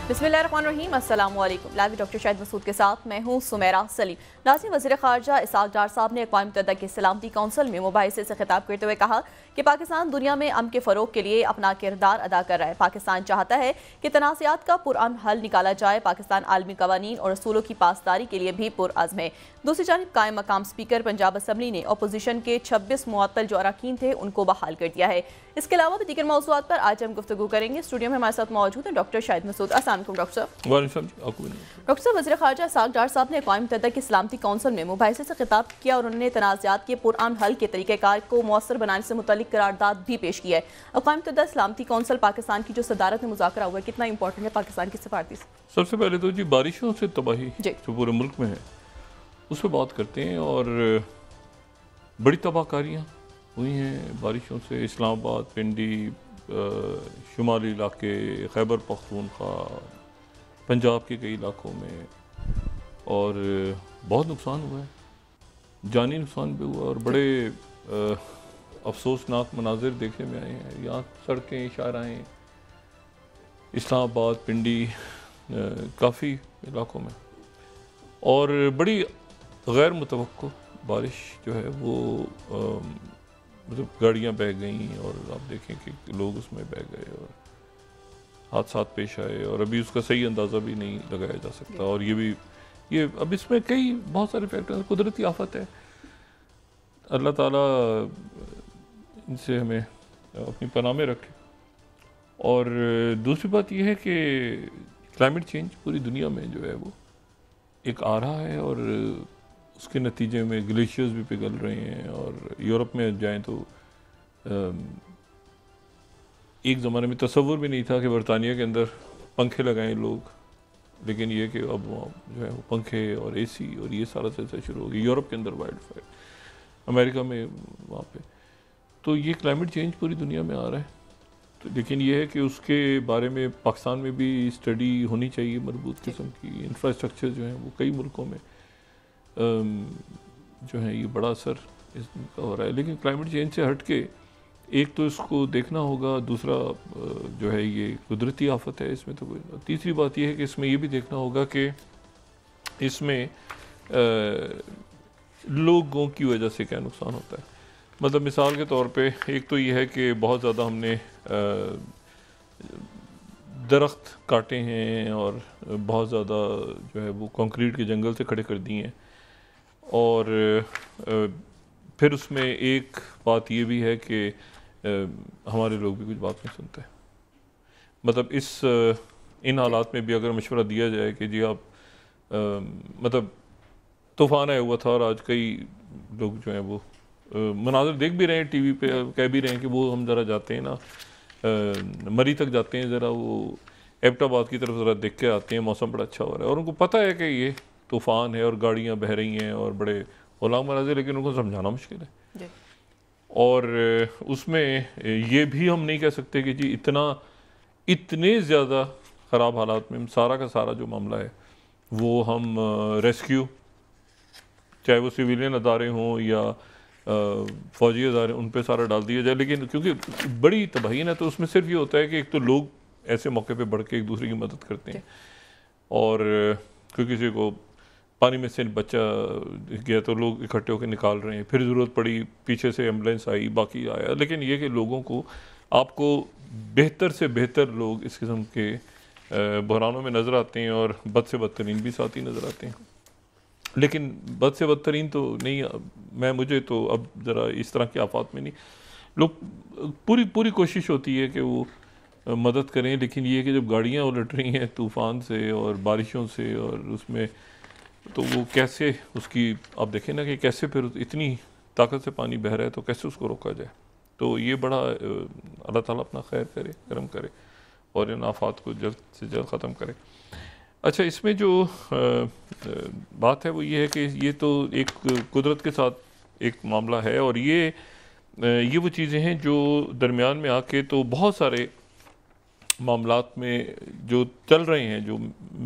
बिस्मिल्लाहिर्रहमानिर्रहीम, अस्सलाम वालेकुम। लाइव डॉक्टर शाहिद मसूद के साथ मैं हूँ सुमेरा सलीम। नाज़रीन, वज़ीर ख़ारजा इसहाक़ डार साहब ने अक़वाम मुत्तहिदा की सलामती कौंसिल में मुबाहिसे से खिताब करते हुए कहा कि पाकिस्तान दुनिया में अमन के फ़रोग़ के लिए अपना किरदार अदा कर रहा है। पाकिस्तान चाहता है कि तनाज़ात का पुरअमन हल निकाला जाए। पाकिस्तान आलमी क़वानीन और असूलों की पासदारी के लिए भी पुरअज़्म है। दूसरी जानिब कायम मकाम स्पीकर पंजाब असम्बली ने अपोजिशन के 26 मुअत्तल जो अरकान थे उनको बहाल कर दिया है। इसके अलावा भी दीगर मौज़ूआत पर आज हम गुफ्तगू करेंगे। स्टूडियो में हमारे साथ मौजूद हैं डॉक्टर शाहिद मसूद। अस्सलाम वालेकुम डॉक्टर साहब। डॉक्टर साहब, वज़ीर ख़ारजा इसहाक़ डार साहब ने अक़वाम मुत्तहिदा की सलामती कौंसिल में मुबाहिसे से खिताब किया और उन्होंने तनाज़ात के पुरअमन हल के तरीक़ेकार को मौसर बनाने से मुतल्लिक़ करारदाद भी पेश किया है। अक़वाम मुत्तहिदा सलामती कौंसिल पाकिस्तान की जो सदारत में मुज़ाकरा हुआ है, कितना इंपॉर्टेंट है पाकिस्तान की सफारती? सबसे पहले तो जी बारिशों से तबाही जो पूरे मुल्क में है उस पर बात करते हैं। और बड़ी तबाहकारियाँ हुई हैं बारिशों से। इस्लामाबाद, पिंडी, शुमाली इलाके, खैबर पख्तूनख्वा, पंजाब के कई इलाकों में, और बहुत नुकसान हुआ है, जानी नुकसान भी हुआ और बड़े अफसोसनाक मनाजिर देखने में आए हैं। यहाँ सड़कें, शाहराहें, इस्लामाबाद, पिंडी, काफ़ी इलाकों में, और बड़ी गैर मुतवक्को बारिश जो है वो मतलब गाड़ियाँ बह गईं और आप देखें कि लोग उसमें बह गए और हादसात पेश आए, और अभी उसका सही अंदाज़ा भी नहीं लगाया जा सकता। और ये अब इसमें कई बहुत सारे फैक्टर, कुदरती आफत है, अल्लाह ताला इनसे हमें अपनी पनाह में रखे। और दूसरी बात यह है कि क्लाइमेट चेंज पूरी दुनिया में जो है वो एक आ रहा है, और उसके नतीजे में ग्लेशियर्स भी पिघल रहे हैं। और यूरोप में जाएं तो एक ज़माने में तसव्वुर भी नहीं था कि बरतानिया के अंदर पंखे लगाएं लोग, लेकिन ये कि अब वहाँ जो है वो पंखे और एसी और ये सारा सिलसिला शुरू हो गया। यूरोप के अंदर वाइल्ड फायर, अमेरिका में वहाँ पे, तो ये क्लाइमेट चेंज पूरी दुनिया में आ रहा है। तो लेकिन ये है कि उसके बारे में पाकिस्तान में भी स्टडी होनी चाहिए मजबूत किस्म की। इंफ्रास्ट्रक्चर जो है वो कई मुल्कों में जो है ये बड़ा असर इसका हो रहा है। लेकिन क्लाइमेट चेंज से हट के एक तो इसको देखना होगा, दूसरा जो है ये कुदरती आफत है, इसमें तो कोई। तीसरी बात यह है कि इसमें ये भी देखना होगा कि इसमें लोगों की वजह से क्या नुकसान होता है। मतलब मिसाल के तौर पे एक तो ये है कि बहुत ज़्यादा हमने दरख्त काटे हैं और बहुत ज़्यादा जो है वो कंक्रीट के जंगल से खड़े कर दिए हैं। और फिर उसमें एक बात ये भी है कि हमारे लोग भी कुछ बात नहीं सुनते। मतलब इन हालात में भी अगर मशवरा दिया जाए कि जी आप मतलब तूफ़ान आया हुआ था और आज कई लोग जो हैं वो मनाज़र देख भी रहे हैं, टीवी पे कह भी रहे हैं कि वो हम ज़रा जाते हैं ना मरी तक जाते हैं, ज़रा वो एबटाबाद की तरफ ज़रा देख के आते हैं, मौसम बड़ा अच्छा हो रहा है। और उनको पता है कि ये तूफ़ान है और गाड़ियाँ बह रही हैं और बड़े होलांग मनाज़िर, लेकिन उनको समझाना मुश्किल है। और उसमें ये भी हम नहीं कह सकते कि जी इतने ज़्यादा ख़राब हालात में सारा का सारा जो मामला है वो हम रेस्क्यू, चाहे वो सिविलियन अदारे हों या फ़ौजी अदारे, उन पे सारा डाल दिया जाए। लेकिन क्योंकि बड़ी तबाही है तो उसमें सिर्फ ये होता है कि एक तो लोग ऐसे मौके पे बढ़ के एक दूसरे की मदद करते हैं, और कोई किसी को पानी में से बच्चा गया तो लोग इकट्ठे होकर निकाल रहे हैं, फिर ज़रूरत पड़ी पीछे से एम्बुलेंस आई, बाकी आया। लेकिन ये कि लोगों को आपको बेहतर से बेहतर लोग इस किस्म के बहरानों में नज़र आते हैं और बद से बदतरीन भी साथ ही नज़र आते हैं। लेकिन बद से बदतरीन तो नहीं, मुझे तो अब ज़रा इस तरह के आफात में नहीं, लोग पूरी कोशिश होती है कि वो मदद करें। लेकिन ये कि जब गाड़ियाँ उलट रही हैं तूफ़ान से और बारिशों से, और उसमें तो वो कैसे उसकी आप देखें ना कि कैसे फिर इतनी ताकत से पानी बह रहा है तो कैसे उसको रोका जाए। तो ये बड़ा अल्लाह ताला अपना खैर करे, करम करे और इन आफात को जल्द से जल्द ख़त्म करे। अच्छा, इसमें जो बात है वो ये है कि ये तो एक कुदरत के साथ एक मामला है, और ये वो चीज़ें हैं जो दरमियान में आके तो बहुत सारे मामलात में जो चल रहे हैं, जो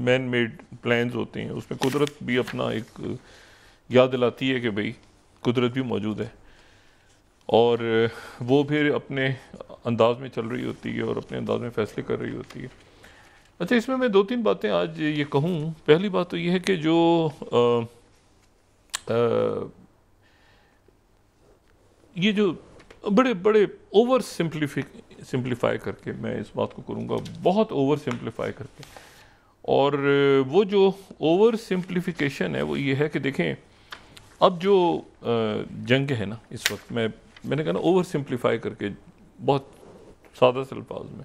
मैन मेड प्लान्स होते हैं, उसमें कुदरत भी अपना एक याद दिलाती है कि भाई कुदरत भी मौजूद है, और वो फिर अपने अंदाज में चल रही होती है और अपने अंदाज में फ़ैसले कर रही होती है। अच्छा, इसमें मैं 2-3 बातें आज ये कहूँ। पहली बात तो ये है कि जो ये जो बड़े बड़े ओवर सिंप्लीफाई करके मैं इस बात को करूँगा, बहुत ओवर सिंप्लीफाई करके, और वो जो ओवर सिंप्लीफिकेशन है वो ये है कि देखें, अब जो जंग है ना इस वक्त, मैंने कहा ना ओवर सिंप्लीफाई करके बहुत सादा से अल्फाज में,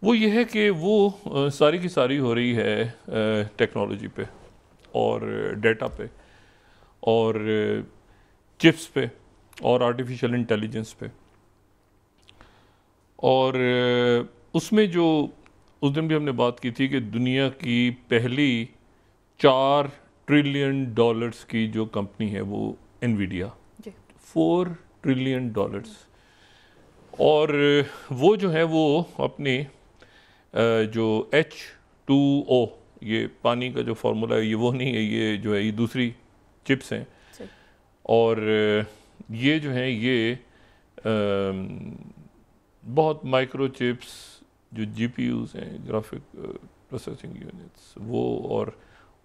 वो ये है कि वो सारी की सारी हो रही है टेक्नोलॉजी पे और डेटा पे और चिप्स पे और आर्टिफिशियल इंटेलिजेंस पे। और उसमें जो उस दिन भी हमने बात की थी कि दुनिया की पहली $4 ट्रिलियन की जो कंपनी है वो एनवीडिया, $4 ट्रिलियन। और वो जो है वो अपने जो H2O, ये पानी का जो फार्मूला है, ये वो नहीं है, ये जो है ये दूसरी चिप्स हैं। और ये जो है ये बहुत माइक्रो चिप्स जो GPUs हैं, ग्राफिक प्रोसेसिंग यूनिट्स, वो और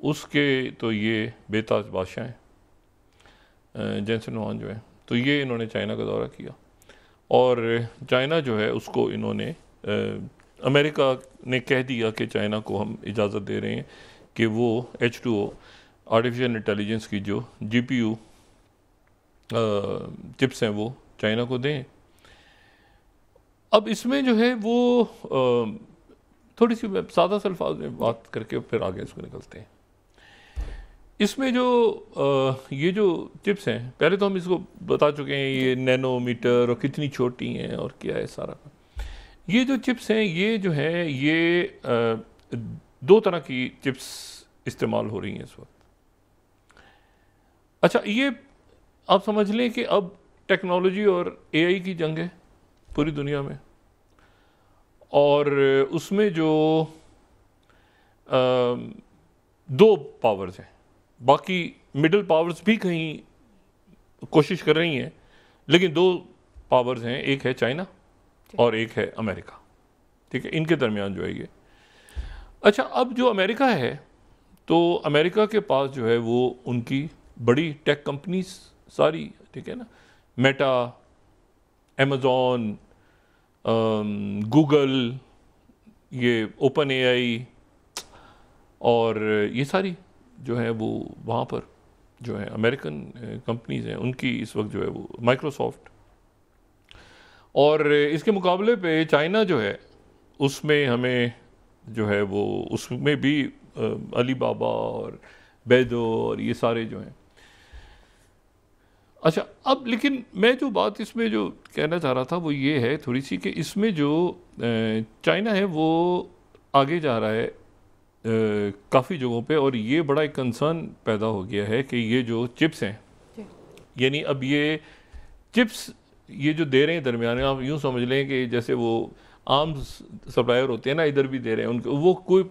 उसके तो ये बेताज बादशाह हैं जेनसन हुआन जो है। तो ये इन्होंने चाइना का दौरा किया और चाइना जो है उसको इन्होंने अमेरिका ने कह दिया कि चाइना को हम इजाज़त दे रहे हैं कि वो H2O आर्टिफिशियल इंटेलिजेंस की जो GPU चिप्स हैं वो चाइना को दें। अब इसमें जो है वो थोड़ी सी सादा से अल्फाज में बात करके फिर आगे इसको निकलते हैं। इसमें जो ये जो चिप्स हैं, पहले तो हम इसको बता चुके हैं, ये नैनोमीटर और कितनी छोटी हैं और क्या है सारा। ये जो चिप्स हैं ये जो है ये 2 तरह की चिप्स इस्तेमाल हो रही हैं इस वक्त। अच्छा, ये आप समझ लें कि अब टेक्नोलॉजी और AI की जंग है पूरी दुनिया में, और उसमें जो 2 पावर्स हैं, बाकी मिडिल पावर्स भी कहीं कोशिश कर रही हैं, लेकिन 2 पावर्स हैं, एक है चाइना और एक है अमेरिका। ठीक है, इनके दरमियान जो है ये। अच्छा, अब जो अमेरिका है, तो अमेरिका के पास जो है वो उनकी बड़ी टेक कंपनीज सारी, ठीक है ना, मेटा, अमेज़ॉन, गूगल, ये ओपन AI और ये सारी जो है वो वहाँ पर जो है अमेरिकन कंपनीज हैं, उनकी इस वक्त जो है वो माइक्रोसॉफ्ट। और इसके मुकाबले पे चाइना जो है उसमें हमें जो है वो उसमें भी अलीबाबा और बैदो और ये सारे जो हैं। अच्छा, अब लेकिन मैं जो बात इसमें जो कहना चाह रहा था वो ये है थोड़ी सी कि इसमें जो चाइना है वो आगे जा रहा है काफ़ी जगहों पे, और ये बड़ा एक कंसर्न पैदा हो गया है कि ये जो चिप्स हैं, यानी अब ये चिप्स ये जो दे रहे हैं दरमियान में, आप यूँ समझ लें कि जैसे वो आम सप्लायर होते हैं ना, इधर भी दे रहे हैं उनको, वो कोई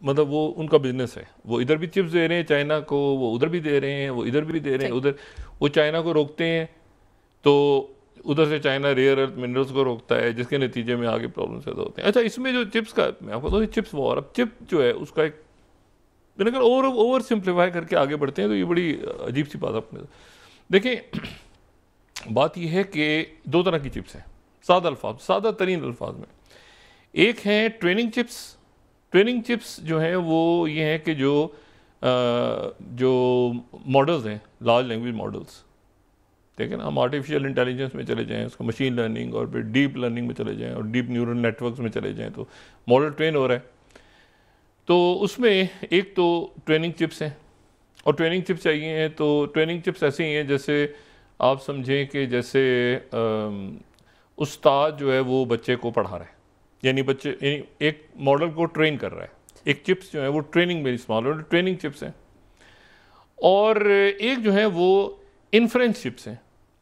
मतलब वो उनका बिजनेस है, वो इधर भी चिप्स दे रहे हैं चाइना को, वो उधर भी दे रहे हैं, वो इधर भी दे रहे हैं, उधर वो चाइना को रोकते हैं तो उधर से चाइना रेयर अर्थ मिनरल्स को रोकता है, जिसके नतीजे में आगे प्रॉब्लम पैदा होते हैं। अच्छा, इसमें जो चिप्स का मैं आपको तो चिप्स वॉर, अब चिप जो है उसका एक मैंने कहा ओवर सिंप्लीफाई करके आगे बढ़ते हैं तो ये बड़ी अजीब सी बात अपने देखिए। बात यह है कि 2 तरह की चिप्स हैं, सादा तरीन अल्फाज में। एक है ट्रेनिंग चिप्स। ट्रेनिंग चिप्स जो हैं वो ये हैं कि जो मॉडल्स हैं, लार्ज लैंग्वेज मॉडल्स, ठीक है ना, हम आर्टिफिशियल इंटेलिजेंस में चले जाएं, उसका मशीन लर्निंग और फिर डीप लर्निंग में चले जाएं और डीप न्यूरल नेटवर्क्स में चले जाएं, तो मॉडल ट्रेन हो रहा है। तो उसमें एक तो ट्रेनिंग चिप्स हैं, और ट्रेनिंग चिप्स चाहिए हैं तो ट्रेनिंग चिप्स ऐसे ही हैं जैसे आप समझें कि जैसे उस्ताद जो है वो बच्चे को पढ़ा रहा है, यानी एक मॉडल को ट्रेन कर रहा है। एक चिप्स जो है वो ट्रेनिंग में इस्तेमाल हो रहा है, ट्रेनिंग चिप्स हैं। और एक जो है वो इन्फ्रेंस चिप्स हैं।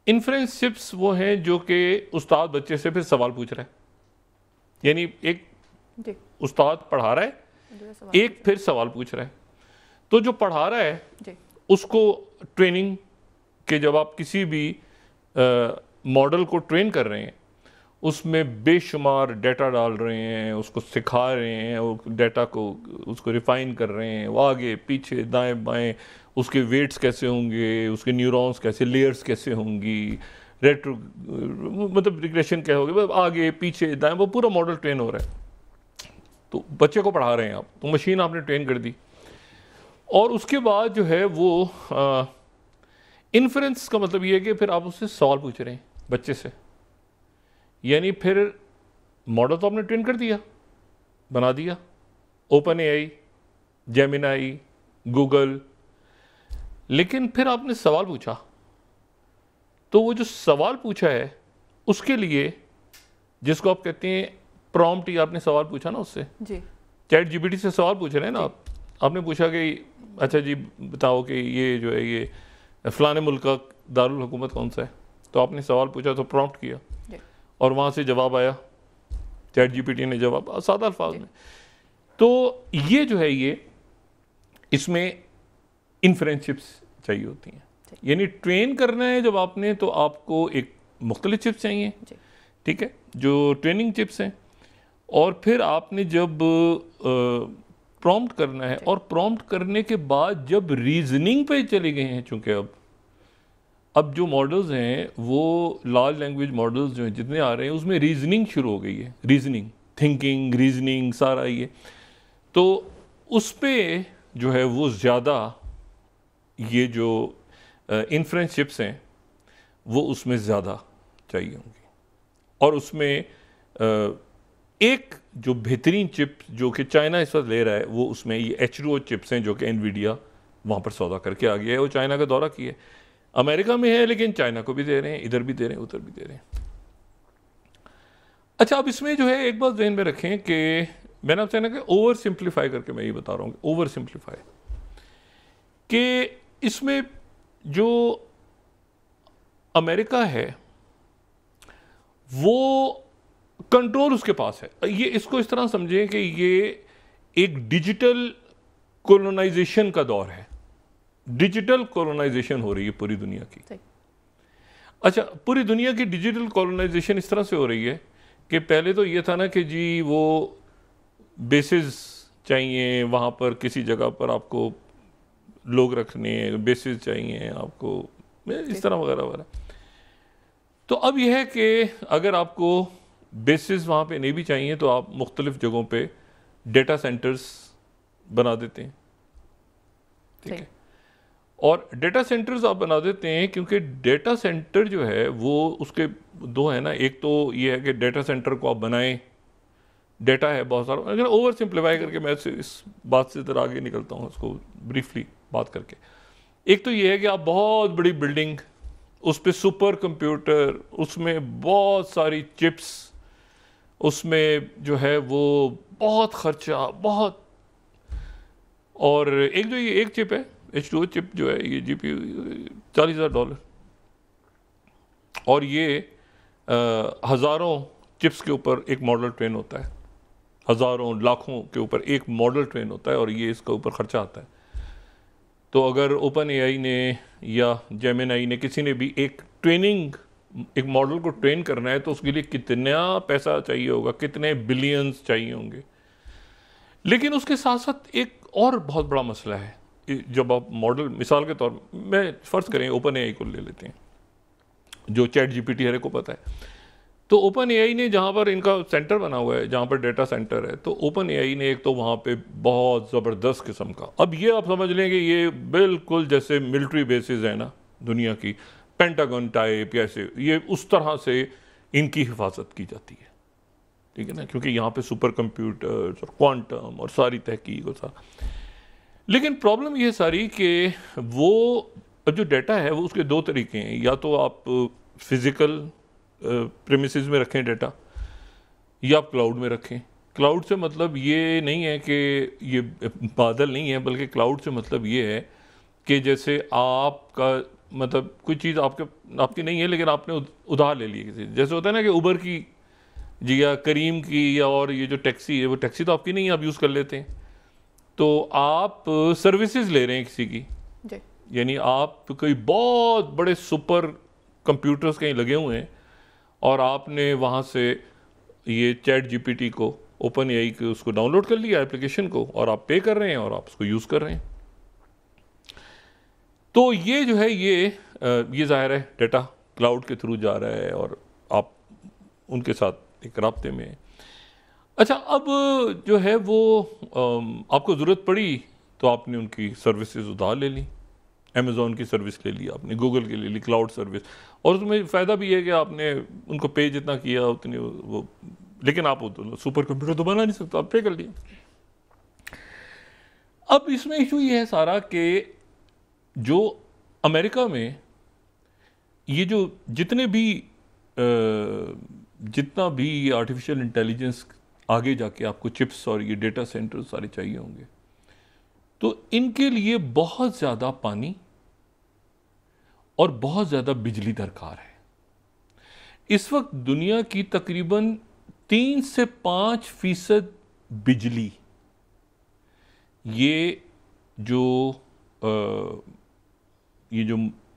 इन्फ्रेंस चिप्स वो हैं जो कि उस्ताद बच्चे से फिर सवाल पूछ रहा है, यानी एक उस्ताद पढ़ा रहा है, एक फिर सवाल पूछ रहा है। तो जो पढ़ा रहा है उसको ट्रेनिंग के, जब आप किसी भी मॉडल को ट्रेन कर रहे हैं, उसमें बेशुमार डाटा डाल रहे हैं, उसको सिखा रहे हैं, वो डाटा को उसको रिफाइन कर रहे हैं, वो आगे पीछे दाएं बाएं उसके वेट्स कैसे होंगे, उसके न्यूरॉन्स कैसे, लेयर्स कैसे होंगी, रेट्रो मतलब रिग्रेशन क्या होगी, मतलब आगे पीछे दाएं, वो पूरा मॉडल ट्रेन हो रहा है। तो बच्चे को पढ़ा रहे हैं आप, तो मशीन आपने ट्रेन कर दी, और उसके बाद जो है वो इन्फ्रेंस का मतलब ये है कि फिर आप उससे सवाल पूछ रहे हैं बच्चे से, यानी फिर मॉडल तो आपने ट्रेन कर दिया, बना दिया, ओपन एआई, जेमिनाई, गूगल, लेकिन फिर आपने सवाल पूछा, तो वो जो सवाल पूछा है उसके लिए, जिसको आप कहते हैं प्रॉम्प्ट, ही आपने सवाल पूछा ना उससे, जी, चैट जीपीटी से सवाल पूछ रहे हैं ना आप, आपने पूछा कि अच्छा जी बताओ कि ये जो है ये फलाने मुल्क का दारुल हुकूमत कौन सा है, तो आपने सवाल पूछा, तो प्रॉम्प्ट किया और वहाँ से जवाब आया, चैट जीपीटी ने जवाब सादा अल्फाज में। तो ये जो है ये इसमें इन्फ्रेंस चिप्स चाहिए होती हैं, यानी ट्रेन करना है जब आपने, तो आपको एक मुख्तलिफ चिप्स चाहिए, ठीक है, जो ट्रेनिंग चिप्स हैं, और फिर आपने जब प्रॉम्प्ट करना है, और प्रॉम्प्ट करने के बाद जब रीजनिंग पे चले गए हैं, चूंकि अब जो मॉडल्स हैं वो लार्ज लैंग्वेज मॉडल्स जो हैं जितने आ रहे हैं उसमें रीजनिंग शुरू हो गई है, रीजनिंग, थिंकिंग, रीजनिंग सारा ये, तो उस पे जो है वो ज़्यादा ये जो इन्फ्रेंस चिप्स हैं वो उसमें ज़्यादा चाहिए होंगी, और उसमें एक जो बेहतरीन चिप जो कि चाइना इस वक्त ले रहा है, वो उसमें ये H2O चिप्स हैं, जो कि एनवीडिया वहाँ पर सौदा करके आ गया है, वो चाइना का दौरा किया है, अमेरिका में है लेकिन चाइना को भी दे रहे हैं, इधर भी दे रहे हैं, उधर भी दे रहे हैं। अच्छा, अब इसमें जो है एक बात ध्यान में रखें कि मैंने आपसे ना कि ओवर सिंप्लीफाई करके मैं ये बता रहा हूँ, ओवर सिंप्लीफाई, कि इसमें जो अमेरिका है वो कंट्रोल उसके पास है, ये इसको इस तरह समझें कि ये एक डिजिटल कोलोनाइजेशन का दौर है, डिजिटल कोलोनाइजेशन हो रही है पूरी दुनिया की। अच्छा, पूरी दुनिया की डिजिटल कोलोनाइजेशन इस तरह से हो रही है कि पहले तो ये था ना कि जी वो बेसिस चाहिए, वहाँ पर किसी जगह पर आपको लोग रखने, बेसिस चाहिए आपको, इस तरह वगैरह वगैरह। तो अब यह है कि अगर आपको बेसिस वहाँ पे नहीं भी चाहिए तो आप मुख्तलिफ जगहों पे डेटा सेंटर्स बना देते हैं, ठीक है, और डेटा सेंटर्स आप बना देते हैं क्योंकि डेटा सेंटर जो है वो उसके दो है ना, एक तो ये है कि डेटा सेंटर को आप बनाएं, डेटा है बहुत सारा, अगर ओवर सिंप्लीफाई करके मैं इस बात से जरा आगे निकलता हूँ उसको ब्रीफली बात करके। एक तो ये है कि आप बहुत बड़ी बिल्डिंग, उस पर सुपर कंप्यूटर, उसमें बहुत सारी चिप्स, उसमें जो है वो बहुत खर्चा, बहुत, और एक जो ये एक चिप है H2O चिप जो है ये GPU $40,000, और ये हज़ारों चिप्स के ऊपर एक मॉडल ट्रेन होता है, हज़ारों लाखों के ऊपर एक मॉडल ट्रेन होता है, और ये इसका ऊपर खर्चा आता है। तो अगर ओपन एआई ने या जेमिनाई ने, किसी ने भी एक मॉडल को ट्रेन करना है तो उसके लिए कितना पैसा चाहिए होगा, कितने बिलियंस चाहिए होंगे। लेकिन उसके साथ साथ एक और बहुत बड़ा मसला है, जब आप मॉडल, मिसाल के तौर में फ़र्ज़ करें ओपन एआई को ले लेते हैं, जो चैट जीपीटी हर को पता है, तो ओपन एआई ने जहाँ पर इनका सेंटर बना हुआ है, जहाँ पर डेटा सेंटर है, तो ओपन एआई ने एक तो वहाँ पे बहुत ज़बरदस्त किस्म का, अब ये आप समझ लें कि ये बिल्कुल जैसे मिलिट्री बेसिस है ना दुनिया की, पेंटागन टाइप, ऐसे ये उस तरह से इनकी हिफाजत की जाती है, ठीक है ना, क्योंकि यहाँ पे सुपर कंप्यूटर्स और क्वांटम और सारी तहकीक और सारा। लेकिन प्रॉब्लम ये सारी कि वो जो डेटा है वो उसके दो तरीके हैं, या तो आप फिज़िकल प्रेमिसेस में रखें डेटा, या आप क्लाउड में रखें। क्लाउड से मतलब ये नहीं है कि ये बादल नहीं है, बल्कि क्लाउड से मतलब ये है कि जैसे आपका मतलब कोई चीज़ आपकी नहीं है लेकिन आपने उधार ले ली किसी, जैसे होता है ना कि उबर की जी या करीम की, या और ये जो टैक्सी है वो टैक्सी तो आपकी नहीं है, आप यूज़ कर लेते हैं, तो आप सर्विसेज ले रहे हैं किसी की, यानी आप कोई बहुत बड़े सुपर कंप्यूटर्स कहीं लगे हुए हैं और आपने वहाँ से ये चैट जीपीटी को, ओपन एआई को, उसको डाउनलोड कर लिया एप्लीकेशन को, और आप पे कर रहे हैं और आप उसको यूज़ कर रहे हैं। तो ये जो है ये ज़ाहिर है डेटा क्लाउड के थ्रू जा रहा है और आप उनके साथ एक राब्ते में हैं। अच्छा, अब जो है वो आपको ज़रूरत पड़ी तो आपने उनकी सर्विसेज उधार ले ली, अमेज़ॉन की सर्विस ले ली आपने, गूगल की ले ली क्लाउड सर्विस, और उसमें फ़ायदा भी है कि आपने उनको पे जितना किया उतनी वो, लेकिन आप तो सुपर कंप्यूटर तो बना नहीं सकते, आप पे कर लिया। अब इसमें इशू ये है सारा कि जो अमेरिका में ये जो जितना भी आर्टिफिशियल इंटेलिजेंस आगे जाके आपको चिप्स और ये डेटा सेंटर सारे चाहिए होंगे, तो इनके लिए बहुत ज़्यादा पानी और बहुत ज़्यादा बिजली दरकार है। इस वक्त दुनिया की तकरीबन 3 से 5% बिजली ये जो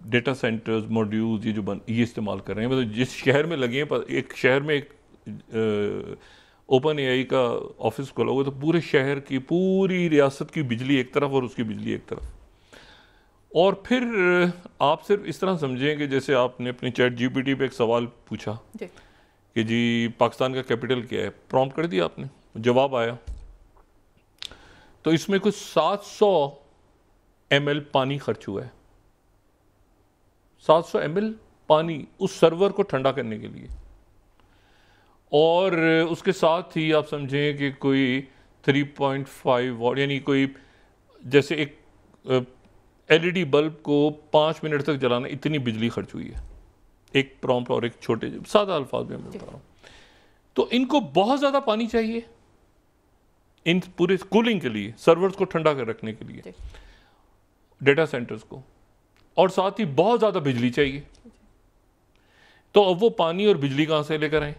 डेटा सेंटर्स मॉड्यूल्स ये इस्तेमाल कर रहे हैं। मतलब जिस शहर में लगे हैं, एक शहर में एक ओपन एआई का ऑफिस खोला हुआ, तो पूरे शहर की पूरी रियासत की बिजली एक तरफ और उसकी बिजली एक तरफ। और फिर आप सिर्फ इस तरह समझें कि जैसे आपने अपनी चैट जीपीटी पे एक सवाल पूछा कि जी पाकिस्तान का कैपिटल क्या है, प्रॉम्प्ट कर दिया आपने, जवाब आया, तो इसमें कुछ 700 ml पानी खर्च हुआ है। 700 ml पानी उस सर्वर को ठंडा करने के लिए, और उसके साथ ही आप समझें कि कोई 3.5 वॉट, यानी कोई जैसे एक एलईडी बल्ब को 5 मिनट तक जलाना, इतनी बिजली खर्च हुई है एक प्रॉम्प्ट और एक छोटे सादा अल्फाज में बता रहा हूँ। तो इनको बहुत ज़्यादा पानी चाहिए इन पूरे कूलिंग के लिए, सर्वर्स को ठंडा कर रखने के लिए, डेटा सेंटर्स को, और साथ ही बहुत ज़्यादा बिजली चाहिए। तो अब वो पानी और बिजली कहाँ से लेकर आए?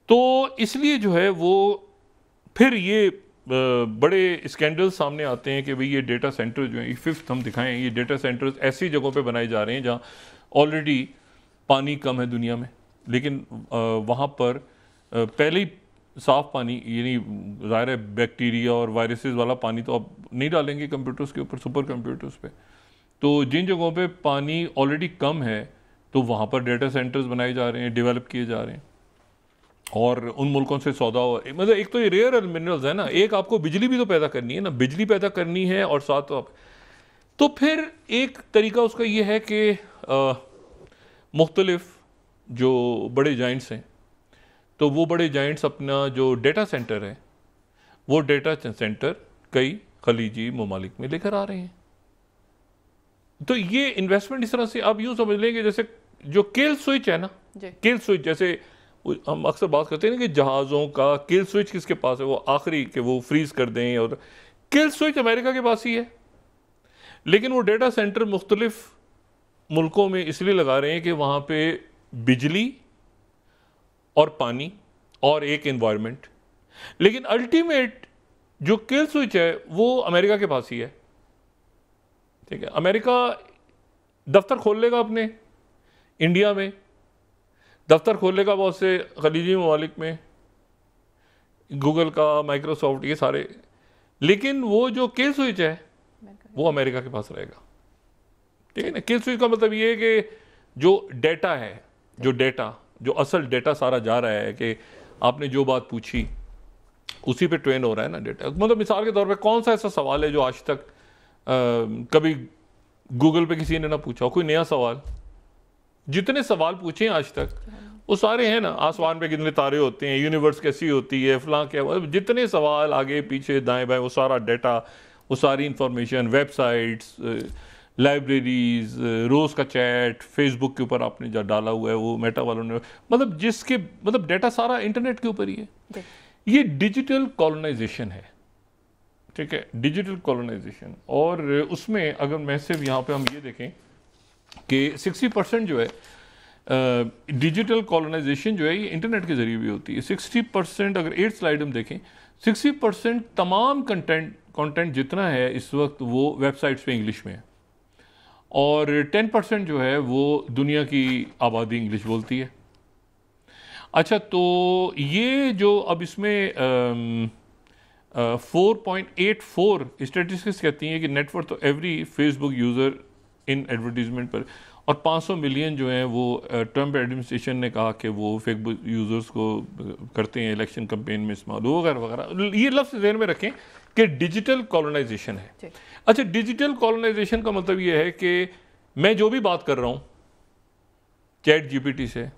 तो इसलिए जो है वो फिर ये बड़े स्कैंडल सामने आते हैं कि भाई ये डेटा सेंटर जो है, फिफ्थ हम दिखाएं, ये डेटा सेंटर्स ऐसी जगहों पे बनाए जा रहे हैं जहाँ ऑलरेडी पानी कम है दुनिया में, लेकिन वहाँ पर पहले ही साफ़ पानी, यानी ज़ाहिर है बैक्टीरिया और वायरसेस वाला पानी तो आप नहीं डालेंगे कंप्यूटर्स के ऊपर, सुपर कंप्यूटर्स पे। तो जिन जगहों पे पानी ऑलरेडी कम है तो वहाँ पर डेटा सेंटर्स बनाए जा रहे हैं, डेवलप किए जा रहे हैं, और उन मुल्कों से सौदा हो। मतलब एक तो ये रेयर मिनरल्स है ना, एक आपको बिजली भी तो पैदा करनी है ना, बिजली पैदा करनी है और साथ तो फिर एक तरीका उसका ये है कि मुख्तलिफ जो बड़े जाइंट्स हैं, तो वो बड़े जाइंट्स अपना जो डेटा सेंटर है, वो डेटा सेंटर कई खलीजी ममालिक में लेकर आ रहे हैं। तो ये इन्वेस्टमेंट इस तरह से आप यूँ समझ लेंगे जैसे जो किल स्विच है ना, किल स्विच, जैसे हम अक्सर बात करते हैं ना कि जहाज़ों का किल स्विच किसके पास है, वो आखिरी कि वो फ्रीज कर दें, और किल स्विच अमेरिका के पास ही है। लेकिन वो डेटा सेंटर मुख्तलिफ मुल्कों में इसलिए लगा रहे हैं कि वहाँ पे बिजली और पानी और एक एनवायरनमेंट, लेकिन अल्टीमेट जो किल स्विच है वो अमेरिका के पास ही है। ठीक है, अमेरिका दफ्तर खोल लेगा अपने इंडिया में, दफ्तर खोलेगा बहुत से खलीजी ममालिक में, गूगल का, माइक्रोसॉफ्ट, ये सारे, लेकिन वो जो किल स्विच है वो अमेरिका के पास रहेगा। ठीक है ना। किल स्विच का मतलब ये है कि जो डेटा है, जो असल डेटा सारा जा रहा है कि आपने जो बात पूछी उसी पे ट्रेन हो रहा है ना डेटा। मतलब मिसाल के तौर पे कौन सा ऐसा सवाल है जो आज तक कभी गूगल पे किसी ने ना पूछा हो, कोई नया सवाल? जितने सवाल पूछे आज तक वो सारे हैं ना, आसमान पे कितने तारे होते हैं, यूनिवर्स कैसी होती है, फलां क्या, जितने सवाल आगे पीछे दाएं बाएं, वो सारा डेटा, वो सारी इंफॉर्मेशन, वेबसाइट्स, लाइब्रेरीज, रोज़ का चैट, फेसबुक के ऊपर आपने जो डाला हुआ है वो मेटा वालों ने, मतलब जिसके मतलब डेटा सारा इंटरनेट के ऊपर ही है। ये डिजिटल कॉलोनाइजेशन है। ठीक है, डिजिटल कॉलोनाइजेशन। और उसमें अगर मैं सिर्फ यहाँ पे हम ये देखें कि 60% जो है डिजिटल कॉलोनाइजेशन जो है ये इंटरनेट के ज़रिए भी होती है। 60%, अगर 8th स्लाइड हम देखें, 60% तमाम कंटेंट जितना है इस वक्त वो वेबसाइट्स पे इंग्लिश में है, और 10% जो है वो दुनिया की आबादी इंग्लिश बोलती है। अच्छा, तो ये जो अब इसमें 4.84 स्टेटिस्टिक्स कहती हैं कि net worth of every Facebook user in advertisement पर, और 500 मिलियन जो हैं वो ट्रम्प एडमिनिस्ट्रेशन ने कहा कि वो फेसबुक यूज़र्स को करते हैं इलेक्शन कैंपेन में इस्तेमाल वगैरह वगैरह। ये लफ्ज़ ज़हन में रखें कि डिजिटल कॉलोनाइजेशन है। अच्छा, डिजिटल कॉलोनाइजेशन का मतलब ये है कि मैं जो भी बात कर रहा हूँ चैट जीपीटी से,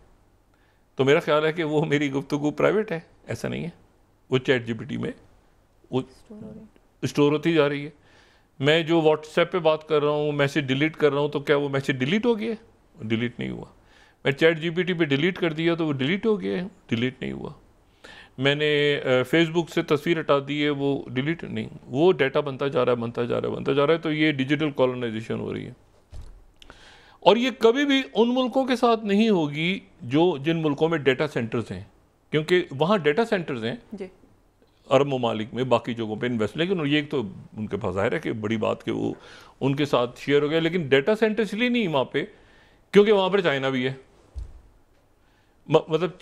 तो मेरा ख्याल है कि वो मेरी गुफ्तगू प्राइवेट है, ऐसा नहीं है। वो चैट जीपीटी में वो स्टोर होती जा रही है। मैं जो व्हाट्सएप पे बात कर रहा हूँ, मैसेज डिलीट कर रहा हूँ, तो क्या वो मैसेज डिलीट हो गया? डिलीट नहीं हुआ। मैं चैट जीपीटी पे डिलीट कर दिया तो वो डिलीट हो गया है? डिलीट नहीं हुआ। मैंने फेसबुक से तस्वीर हटा दी है, वो डिलीट नहीं, वो डाटा बनता जा रहा है, बनता जा रहा है, बनता जा रहा है। तो ये डिजिटल कॉलोनाइजेशन हो रही है, और ये कभी भी उन मुल्कों के साथ नहीं होगी जिन मुल्कों में डेटा सेंटर्स हैं, क्योंकि वहाँ डेटा सेंटर्स हैं जी। अरब ममालिक में, बाकी जगहों पे इन्वेस्ट, लेकिन ये तो उनके पास ज़ाहिर है कि बड़ी बात कि वो उनके साथ शेयर हो गया। लेकिन डेटा सेंटर इसलिए नहीं वहाँ पे क्योंकि वहाँ पर चाइना भी है। मतलब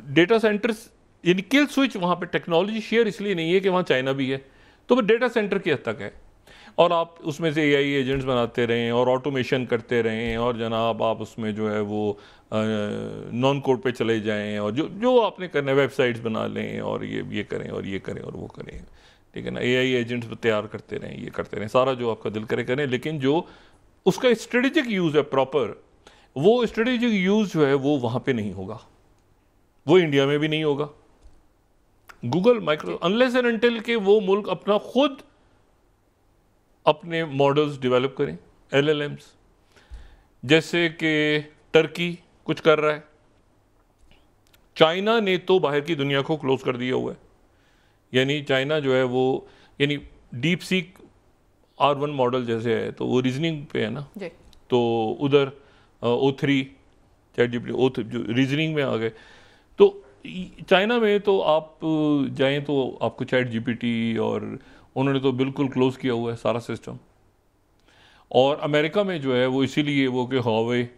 डेटा सेंटर्स यानी किल स्विच वहाँ पे टेक्नोलॉजी शेयर इसलिए नहीं है कि वहाँ चाइना भी है, तो वो डेटा सेंटर की हद तक है। और आप उसमें से एआई एजेंट्स बनाते रहें और ऑटोमेशन करते रहें, और जनाब आप उसमें जो है वो नॉन कोड पे चले जाएं, और जो आपने करना है वेबसाइट्स बना लें, और ये करें और ये करें और वो करें, ठीक है ना। एआई एजेंट्स तैयार करते रहें, ये करते रहें, सारा जो आपका दिल करे करें, लेकिन जो उसका स्ट्रेटेजिक यूज़ है प्रॉपर, वो स्ट्रेटेजिक यूज़ जो है वो वहाँ पर नहीं होगा, वो इंडिया में भी नहीं होगा। Google, micro, unless and until के वो मुल्क अपना खुद अपने मॉडल्स डेवलप करें, एलएलएम्स, जैसे कि टर्की कुछ कर रहा है। चाइना ने तो बाहर की दुनिया को क्लोज कर दिया हुआ है, यानी चाइना जो है वो, यानी डीप सीक R1 मॉडल जैसे है तो वो रीजनिंग पे है ना, तो उधर O3 चैट जीपीटी जो रीजनिंग में आ गए। तो चाइना में तो आप जाएं तो आपको चैट जीपीटी, और उन्होंने तो बिल्कुल क्लोज किया हुआ है सारा सिस्टम। और अमेरिका में जो है वो इसीलिए वो कि हुआवे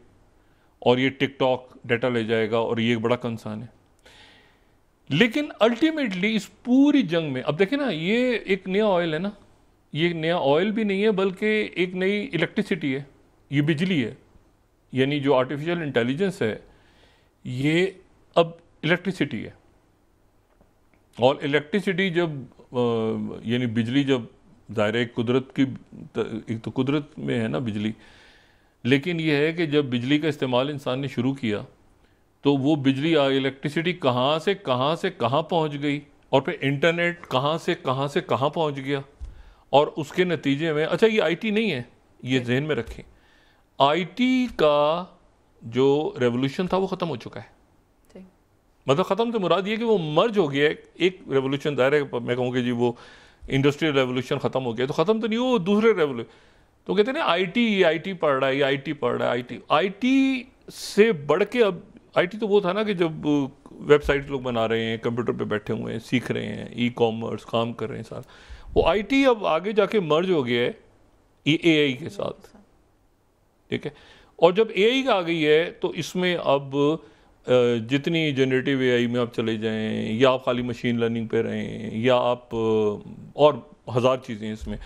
और ये टिकटॉक डाटा ले जाएगा, और ये एक बड़ा कंसर्न है। लेकिन अल्टीमेटली इस पूरी जंग में अब देखें ना, ये एक नया ऑयल है ना, ये एक नया ऑयल भी नहीं है बल्कि एक नई इलेक्ट्रिसिटी है, ये बिजली है। यानी जो आर्टिफिशियल इंटेलिजेंस है ये अब इलेक्ट्रिसिटी है। और इलेक्ट्रिसिटी जब यानी बिजली जब ज़ाहिर है कुदरत की, एक तो कुदरत में है ना बिजली, लेकिन ये है कि जब बिजली का इस्तेमाल इंसान ने शुरू किया तो वो बिजली इलेक्ट्रिसिटी कहाँ से कहाँ पहुँच गई, और फिर इंटरनेट कहाँ से कहाँ पहुँच गया। और उसके नतीजे में, अच्छा ये आईटी नहीं है, ये जहन में रखें, आईटी का जो रेवोल्यूशन था वो ख़त्म हो चुका है। मतलब ख़त्म से मुराद ये कि वो मर्ज हो गया है। एक रेवोल्यूशन दायरा है, मैं कहूँ कि जी वो इंडस्ट्रियल रेवोल्यूशन ख़त्म हो गया, तो ख़त्म तो नहीं, वो दूसरे रेवोल्यूशन। तो कहते हैं ना आईटी पढ़ रहा है, ये आईटी पढ़ रहा है, आईटी से बढ़ के अब आईटी तो वो था ना कि जब वेबसाइट लोग बना रहे हैं, कंप्यूटर पे बैठे हुए हैं, सीख रहे हैं, ई कॉमर्स काम कर रहे हैं सारा, वो आईटी अब आगे जाके मर्ज हो गया है एआई के साथ, ठीक है। और जब एआई आ गई है तो इसमें अब जितनी जनरेटिव एआई में आप चले जाएं, या आप खाली मशीन लर्निंग पे रहें, या आप और हज़ार चीज़ें इसमें।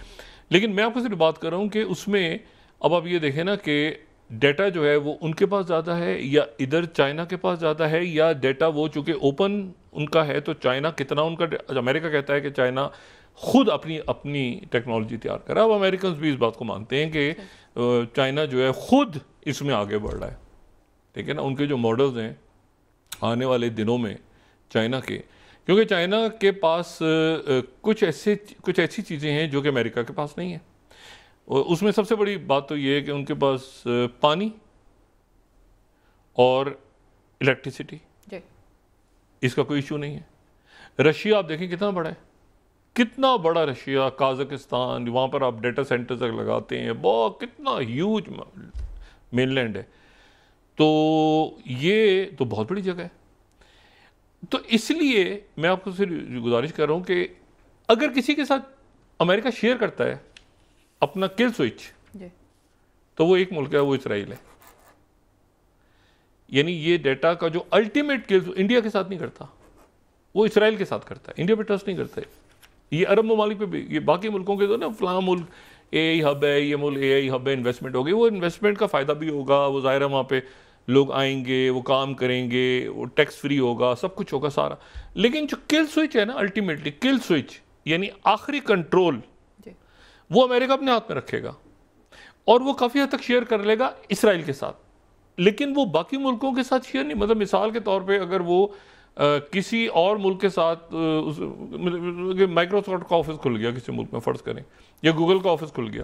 लेकिन मैं आपको सिर्फ बात कर रहा हूँ कि उसमें अब आप ये देखें ना कि डेटा जो है वो उनके पास ज़्यादा है या इधर चाइना के पास ज़्यादा है, या डेटा वो चूँकि ओपन उनका है तो चाइना कितना उनका, अमेरिका कहता है कि चाइना खुद अपनी टेक्नोलॉजी तैयार कर रहा है। अब अमेरिकन भी इस बात को मानते हैं कि चाइना जो है खुद इसमें आगे बढ़ रहा है, ठीक है ना। उनके जो मॉडल्स हैं आने वाले दिनों में चाइना के, क्योंकि चाइना के पास कुछ ऐसी चीज़ें हैं जो कि अमेरिका के पास नहीं है। उसमें सबसे बड़ी बात तो ये है कि उनके पास पानी और इलेक्ट्रिसिटी, इसका कोई इशू नहीं है। रशिया आप देखें कितना बड़ा है, कितना बड़ा रशिया, काज़ाकिस्तान, वहाँ पर आप डेटा सेंटर्स तक लगाते हैं, बहुत कितना ह्यूज मेनलैंड है, तो ये तो बहुत बड़ी जगह है। तो इसलिए मैं आपको सिर्फ गुजारिश कर रहा हूँ कि अगर किसी के साथ अमेरिका शेयर करता है अपना किल स्विच, तो वो एक मुल्क है, वो इसराइल है। यानी ये डाटा का जो अल्टीमेट किल इंडिया के साथ नहीं करता, वो इसराइल के साथ करता है। इंडिया पे ट्रस्ट नहीं करता है। ये अरब ममालिक पे भी, ये बाकी मुल्कों के तो ना फलां मुल्क एआई हब है, ये मुल्क एआई हब है, इन्वेस्टमेंट होगी, वो इन्वेस्टमेंट का फ़ायदा भी होगा, वो ज़ाहिर है वहाँ पे लोग आएंगे, वो काम करेंगे, वो टैक्स फ्री होगा, सब कुछ होगा सारा। लेकिन जो किल स्विच है ना, अल्टीमेटली किल स्विच यानी आखिरी कंट्रोल, वो अमेरिका अपने हाथ में रखेगा और वो काफ़ी हद तक शेयर कर लेगा इसराइल के साथ, लेकिन वो बाकी मुल्कों के साथ शेयर नहीं। मतलब मिसाल के तौर पे अगर वो किसी और मुल्क के साथ माइक्रोसॉफ्ट का ऑफिस खुल गया किसी मुल्क में फ़र्ज़ करें, या गूगल का ऑफिस खुल गया,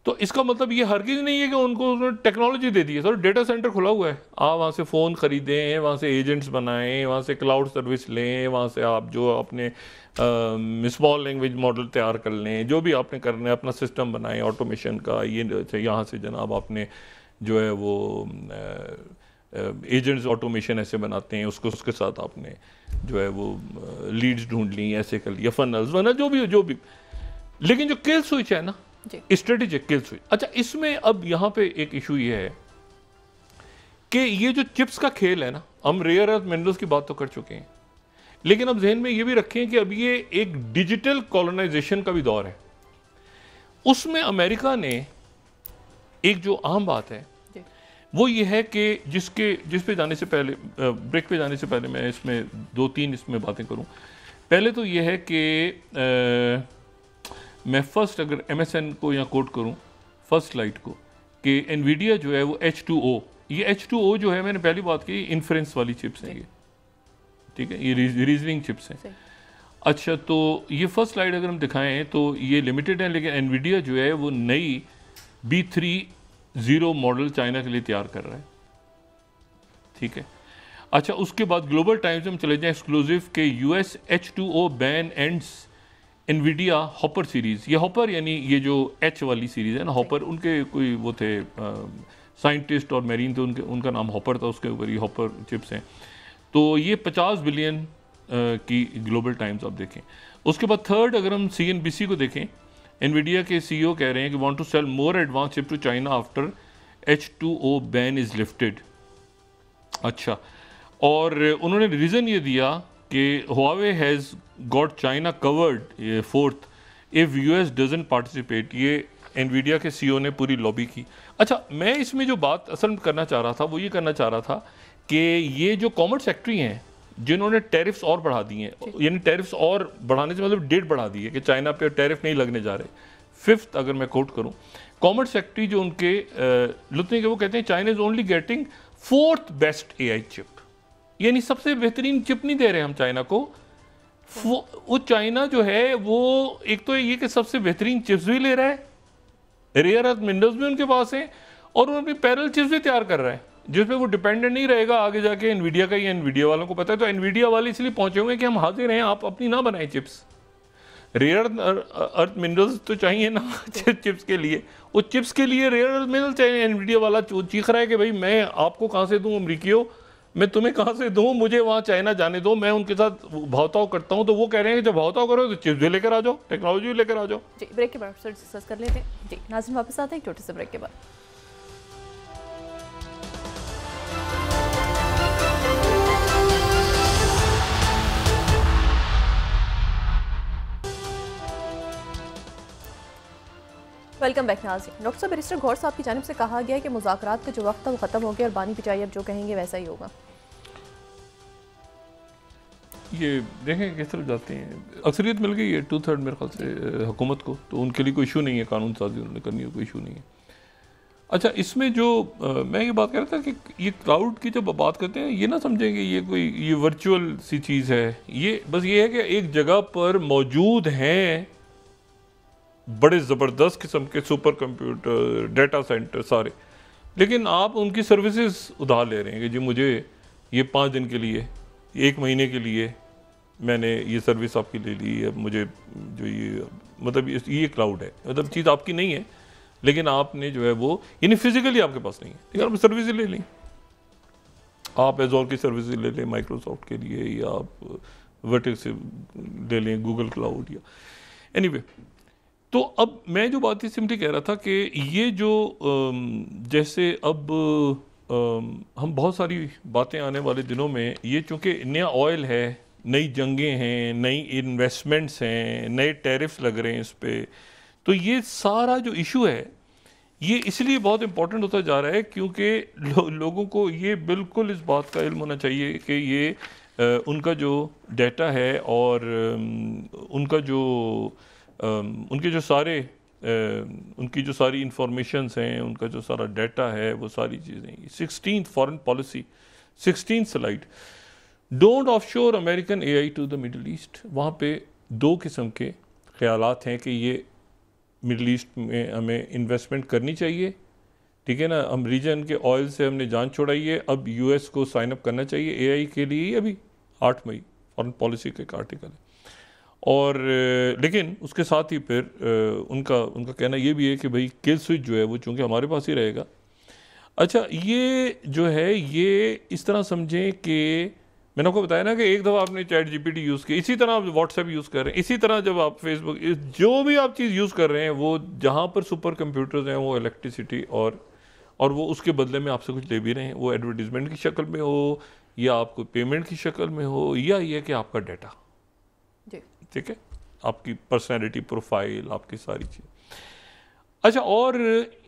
तो इसका मतलब ये हरगिज़ नहीं है कि उनको उसने टेक्नोलॉजी दे दी है। सर डेटा सेंटर खुला हुआ है, आप वहाँ से फ़ोन ख़रीदें, वहाँ से एजेंट्स बनाएं, वहाँ से क्लाउड सर्विस लें, वहाँ से आप जो अपने स्मॉल लैंग्वेज मॉडल तैयार कर लें, जो भी आपने करना है अपना सिस्टम बनाएं ऑटोमेशन का। ये यहाँ से जनाब आपने जो है वो एजेंट्स ऑटोमेशन ऐसे बनाते हैं, उसको उसके साथ आपने जो है वो लीड्स ढूंढ ली, ऐसे कर लिया, फनल्स बना, जो भी। लेकिन जो किल स्विच है ना, स्ट्रेटेजिक किल स्विच। अच्छा, इसमें अब यहाँ पे एक इशू ये है कि ये जो चिप्स का खेल है ना, हम रेयर अर्थ मिनरल्स की बात तो कर चुके हैं, लेकिन अब जहन में ये भी रखें कि अब ये एक डिजिटल कॉलोनाइजेशन का भी दौर है। उसमें अमेरिका ने एक जो आम बात है वो ये है कि जिस पे जाने से पहले, ब्रेक पे जाने से पहले मैं इसमें 2-3 इसमें बातें करूं। पहले तो ये है कि मैं फर्स्ट अगर MSN को यहाँ कोट करूं, फर्स्ट स्लाइड को, कि एनवीडिया जो है वो H2O, ये H2O जो है, मैंने पहली बात की, इन्फ्रेंस वाली चिप्स हैं ये, ठीक है, ये रीजनिंग चिप्स हैं। अच्छा, तो ये फर्स्ट स्लाइड अगर हम दिखाएं तो ये लिमिटेड है, लेकिन एनवीडिया जो है वो नई B30 मॉडल चाइना के लिए तैयार कर रहा है, ठीक है। अच्छा, उसके बाद ग्लोबल टाइम्स में हम चले जाएं एक्सक्लूसिव के US H2O ban ends Nvidia hopper series. ये हॉपर यानी ये जो H वाली सीरीज़ है ना, हॉपर, उनके कोई वो थे साइंटिस्ट और मेरीन थे, उनका नाम हॉपर था, उसके ऊपर ये हॉपर चिप्स हैं। तो ये 50 बिलियन की ग्लोबल टाइम्स आप देखें। उसके बाद थर्ड अगर हम CNBC को देखें, एनवीडिया के CEO कह रहे हैं कि want to sell more advance chip to China after H2O ban is lifted. अच्छा, और उन्होंने रीज़न ये दिया कि Huawei has got China covered forth if US doesn't participate. ये एनवीडिया के CEO ने पूरी लॉबी की। अच्छा, मैं इसमें जो बात असल में करना चाह रहा था वो ये करना चाह रहा था कि ये जो कॉमर्स सेक्रेटरी हैं जिन्होंने टैरिफ्स और बढ़ा दिए हैं, यानी टैरिफ्स और बढ़ाने से मतलब डेट बढ़ा दी है कि चाइना पे टैरिफ नहीं लगने जा रहे। फिफ्थ अगर मैं कोट करूं, कॉमर्स सेक्रेटरी जो उनके लुत्फी के, वो कहते हैं China is only getting 4th best AI chip, यानी सबसे बेहतरीन चिप नहीं दे रहे हम चाइना को। वो चाइना जो है वो एक तो ये कि सबसे बेहतरीन चिप्स भी ले रहा है, रेयर अर्थ मिनरल्स भी उनके पास हैं, और वो अपनी पैरेलल चिप्स भी तैयार कर रहा है जिस पे वो डिपेंडेंट नहीं रहेगा आगे जाके एनवीडिया का। ये एनवीडिया वालों को पता है, तो एनवीडिया वाले इसलिए पहुंचे हुए हैं कि हम हाजिर हैं, आप अपनी ना बनाएं चिप्स। रेयर अर्थ मिनरल्स तो चाहिए ना चिप्स के लिए, वो चिप्स के लिए रेयर अर्थ मिनरल चाहिए। एनवीडिया वाला चीख रहा है कि भाई मैं आपको कहाँ से दूँ अमरीकियों, मैं तुम्हें कहाँ से दूँ, मुझे वहाँ चाइना जाने दो, मैं उनके साथ भावताव करता हूँ। तो वो कह रहे हैं कि जब भावताव करो तो चिप्स भी लेकर आ जाओ, टेक्नोलॉजी भी लेकर आ जाओ। जी, ब्रेक के बाद सर डिस्कस कर लेते हैं। जी नाज़रीन, वापस आते हैं छोटे से ब्रेक के बाद। वेलकम बैक नाज़रीन। डॉक्टर साहब, बैरिस्टर गौहर साहब की जानिब से कहा गया है कि मुज़ाकरात का जो वक्त है वो ख़त्म हो गया और बानी पिचाई अब जो कहेंगे वैसा ही होगा। ये देखें किस तरफ जाते हैं, अक्सरियत मिल गई है 2/3 मेरे ख्याल से हुकूमत को, तो उनके लिए कोई इशू नहीं है, कानून साजी उन्होंने करनी है, कोई इशू नहीं है। अच्छा, इसमें जो मैं ये बात कर रहा था कि ये क्लाउड की जब बात करते हैं, ये ना समझेंगे ये कोई ये वर्चुअल सी चीज़ है, ये बस ये है कि एक जगह पर मौजूद हैं बड़े ज़बरदस्त किस्म के सुपर कंप्यूटर, डाटा सेंटर सारे, लेकिन आप उनकी सर्विसेज उधार ले रहे हैं कि जी मुझे ये 5 दिन के लिए, 1 महीने के लिए मैंने ये सर्विस आपकी ले ली, अब मुझे जो ये मतलब ये क्लाउड है, मतलब चीज़ आपकी नहीं है, लेकिन आपने जो है वो यानी फिजिकली आपके पास नहीं है, ठीक है, आप सर्विस ले लें, आप एज़ोर की सर्विस ले लें माइक्रोसॉफ्ट के लिए, या आप वर्टेक्स से ले लें गूगल क्लाउड, या एनीवे। तो अब मैं जो बात सिंपली कह रहा था कि ये जो जैसे अब हम बहुत सारी बातें आने वाले दिनों में, ये चूँकि नया ऑयल है, नई जंगें हैं, नई इन्वेस्टमेंट्स हैं, नए टैरिफ्स लग रहे हैं इस पर, तो ये सारा जो इशू है ये इसलिए बहुत इम्पोर्टेंट होता जा रहा है क्योंकि लोगों को ये बिल्कुल इस बात का इल्म होना चाहिए कि ये उनका जो डाटा है और उनका जो उनके जो सारे उनकी जो सारी इंफॉर्मेशंस हैं, उनका जो सारा डाटा है, वो सारी चीज़ें 16th foreign policy 16th slide, don't offshore American AI to the Middle East. वहाँ पे दो किस्म के ख्यालात हैं कि ये मिडल ईस्ट में हमें इन्वेस्टमेंट करनी चाहिए, ठीक है ना, हम रीजन के ऑयल से हमने जान छोड़ाई है, अब यूएस को साइन अप करना चाहिए एआई के लिए। अभी 8 मई फॉरेन पॉलिसी का एक आर्टिकल है। और लेकिन उसके साथ ही फिर उनका कहना ये भी है कि भाई किल स्विच जो है वो चूँकि हमारे पास ही रहेगा। अच्छा, ये जो है ये इस तरह समझें कि मैंने आपको बताया ना कि एक दफ़ा आपने चैट जीपीटी यूज़ किया, इसी तरह आप व्हाट्सएप यूज़ कर रहे हैं, इसी तरह जब आप फेसबुक, जो भी आप चीज़ यूज़ कर रहे हैं, वो जहाँ पर सुपर कंप्यूटर्स हैं वो इलेक्ट्रिसिटी और वो उसके बदले में आपसे कुछ ले भी रहे हैं, वो एडवर्टीजमेंट की शक्ल में हो या आपको पेमेंट की शक्ल में हो या ये कि आपका डाटा, ठीक है, आपकी पर्सनैलिटी प्रोफाइल, आपकी सारी चीज़। अच्छा, और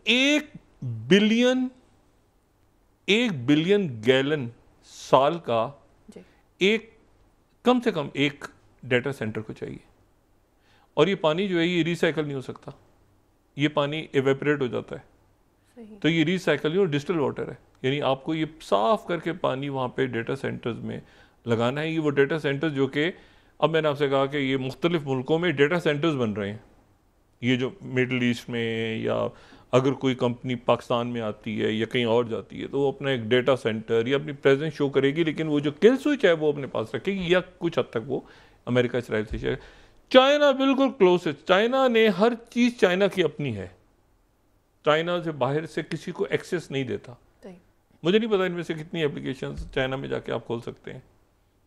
1 बिलियन गैलन साल का एक कम से कम एक डाटा सेंटर को चाहिए, और ये पानी जो है ये रिसाइकल नहीं हो सकता, ये पानी एवेपोरेट हो जाता है। तो ये रिसाइकल और डिस्टिल वाटर है, यानी आपको ये साफ करके पानी वहाँ पे डेटा सेंटर्स में लगाना है। ये वो डेटा सेंटर्स जो कि अब मैंने आपसे कहा कि ये मुख्तलिफ मुल्कों में डेटा सेंटर्स बन रहे हैं, ये जो मिडल ईस्ट में, या अगर कोई कंपनी पाकिस्तान में आती है या कहीं और जाती है तो वो अपना एक डेटा सेंटर या अपनी प्रेजेंस शो करेगी, लेकिन वो जो किल स्विच है वो अपने पास रखेगी या कुछ हद तक वो अमेरिका, इसराइल से शेयर। चाइना बिल्कुल क्लोज है, चाइना ने हर चीज़ चाइना की अपनी है, चाइना से बाहर से किसी को एक्सेस नहीं देता। मुझे नहीं पता इनमें से कितनी एप्लीकेशन चाइना में जाके आप खोल सकते हैं,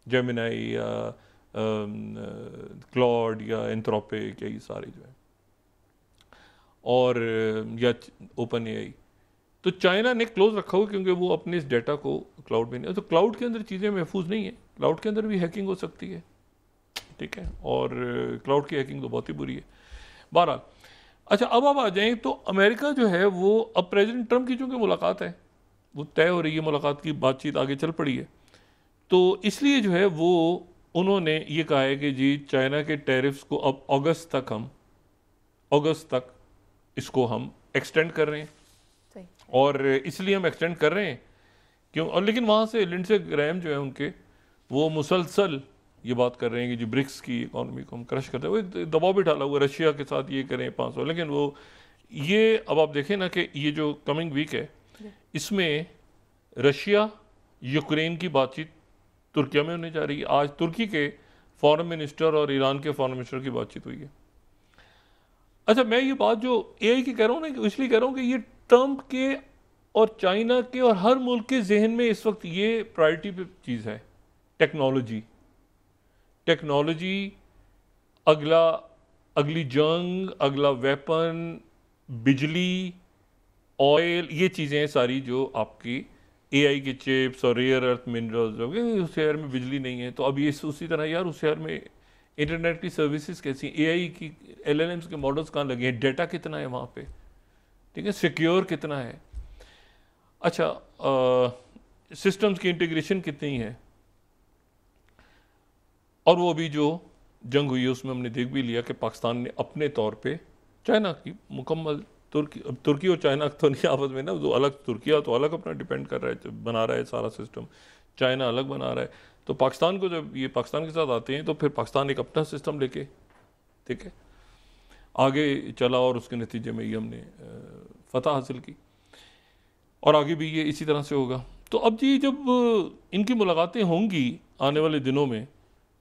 जेमिनाई या क्लॉड या एंथ्रोपिक या ये सारे जो है, और या ओपन एआई। तो चाइना ने क्लोज रखा हुआ क्योंकि वो अपने इस डाटा को क्लाउड में नहीं, तो क्लाउड के अंदर चीज़ें महफूज नहीं है, क्लाउड के अंदर भी हैकिंग हो सकती है, ठीक है, और क्लाउड की हैकिंग तो बहुत ही बुरी है। बहरहाल, अच्छा, अब आप आ जाएं तो अमेरिका जो है वो अब प्रेसिडेंट ट्रंप की चूँकि मुलाकात है, वो तय हो रही है, मुलाकात की बातचीत आगे चल पड़ी है, तो इसलिए जो है वो उन्होंने ये कहा है कि जी चाइना के टैरिफ्स को अब अगस्त तक इसको हम एक्सटेंड कर रहे हैं, और इसलिए हम एक्सटेंड कर रहे हैं क्यों, और लेकिन वहाँ से लिंडसे ग्रैहम जो है उनके, वो मुसलसल ये बात कर रहे हैं कि जी ब्रिक्स की इकॉनमी को हम क्रश करते हैं, वो एक दबाव भी डाला हुआ रशिया के साथ ये करें 500, लेकिन वो ये अब आप देखें ना कि ये जो कमिंग वीक है इसमें रशिया यूक्रेन की बातचीत तुर्किया में होने जा रही है। आज तुर्की के फॉरेन मिनिस्टर और ईरान के फॉरेन मिनिस्टर की बातचीत हुई है। अच्छा, मैं ये बात जो एआई की कह रहा हूँ ना, इसलिए कह रहा हूँ कि ये ट्रंप के और चाइना के और हर मुल्क के जहन में इस वक्त ये प्रायोरिटी पे चीज़ है, टेक्नोलॉजी, अगली जंग, अगला वेपन, बिजली, ऑयल, ये चीज़ें सारी जो आपकी एआई के चिप्स और रेयर अर्थ मिनरल्स, उस शहर में बिजली नहीं है तो अब ये उसी तरह यार उस शहर में इंटरनेट की सर्विसेज कैसी, एआई की एलएलएम्स के मॉडल्स कहाँ लगे हैं, डेटा कितना है वहाँ पे, ठीक है, सिक्योर कितना है, अच्छा सिस्टम्स की इंटीग्रेशन कितनी है, और वो अभी जो जंग हुई है उसमें हमने देख भी लिया कि पाकिस्तान ने अपने तौर पे चाइना की मुकम्मल, तुर्की और चाइना तो नहीं आपस में ना, जो अलग, तुर्किया तो अलग अपना डिपेंड कर रहा है, बना रहा है सारा सिस्टम, चाइना अलग बना रहा है, तो पाकिस्तान को जब ये पाकिस्तान के साथ आते हैं तो फिर पाकिस्तान एक अपना सिस्टम लेके, ठीक है, आगे चला और उसके नतीजे में ये हमने फतह हासिल की, और आगे भी ये इसी तरह से होगा। तो अब जी जब इनकी मुलाकातें होंगी आने वाले दिनों में,